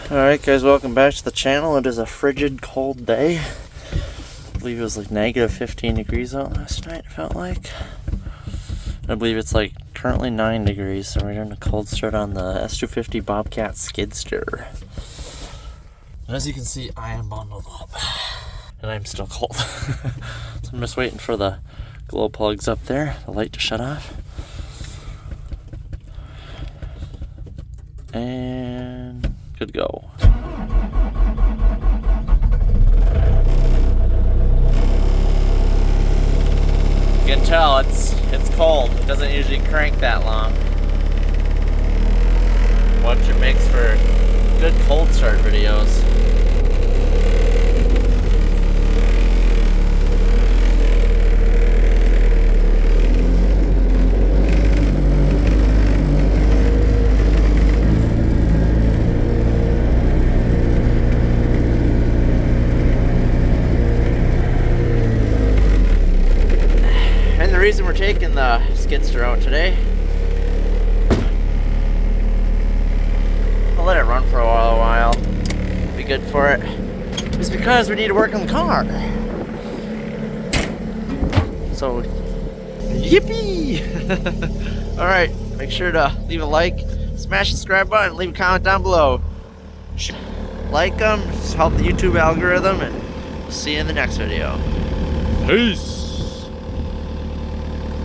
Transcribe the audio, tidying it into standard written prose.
Alright guys, welcome back to the channel. It is a frigid, cold day. I believe it was like negative 15 degrees out last night, it felt like. I believe it's like currently 9 degrees, so we're doing a cold start on the S250 Bobcat Skidsteer. And as you can see, I am bundled up. And I'm still cold. So I'm just waiting for the glow plugs up there, the light to shut off. And good to go. You can tell it's cold. It doesn't usually crank that long. Which it makes for good cold start videos. And the reason we're taking the Skidsteer out today, I'll let it run for a while, be good for it, is because we need to work on the car. So, yippee! Alright, make sure to leave a like, smash the subscribe button, leave a comment down below. Like them, just help the YouTube algorithm, and we'll see you in the next video. Peace!